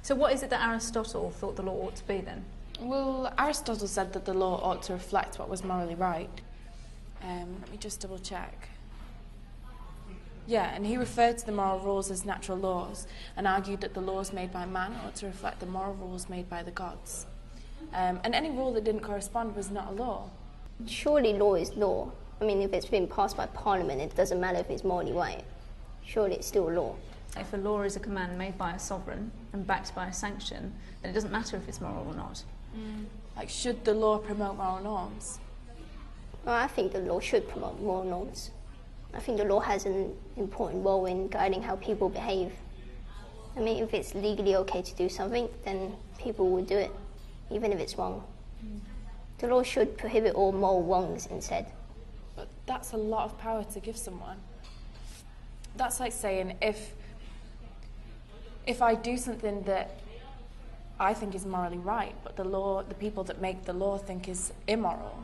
So what is it that Aristotle thought the law ought to be then? Well, Aristotle said that the law ought to reflect what was morally right. Let me just double check. Yeah, and he referred to the moral rules as natural laws and argued that the laws made by man ought to reflect the moral rules made by the gods. And any rule that didn't correspond was not a law. Surely law is law. I mean, if it's been passed by Parliament, it doesn't matter if it's morally right. Surely it's still law. If a law is a command made by a sovereign and backed by a sanction, then it doesn't matter if it's moral or not. Like, should the law promote moral norms? Well, I think the law should promote moral norms. I think the law has an important role in guiding how people behave. I mean, if it's legally okay to do something, then people will do it, even if it's wrong. The law should prohibit all moral wrongs instead. But that's a lot of power to give someone. That's like saying if I do something that I think is morally right, but the people that make the law think is immoral,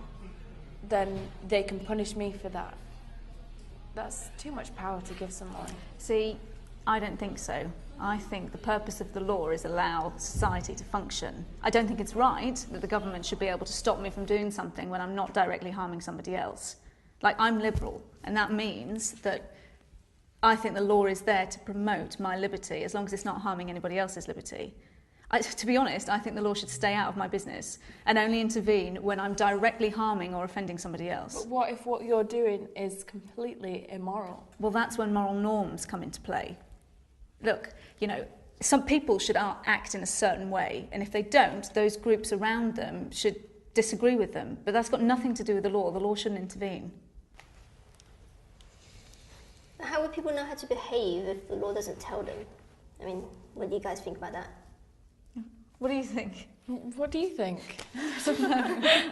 then they can punish me for that. That's too much power to give someone. See, I don't think so. I think the purpose of the law is allow society to function. I don't think it's right that the government should be able to stop me from doing something when I'm not directly harming somebody else. Like, I'm liberal, and that means that I think the law is there to promote my liberty as long as it's not harming anybody else's liberty. To be honest, I think the law should stay out of my business and only intervene when I'm directly harming or offending somebody else. But what if what you're doing is completely immoral? Well, that's when moral norms come into play. Look, you know, some people should act in a certain way, and if they don't, those groups around them should disagree with them. But that's got nothing to do with the law. The law shouldn't intervene. How would people know how to behave if the law doesn't tell them? I mean, what do you guys think about that? What do you think? What do you think? I don't know.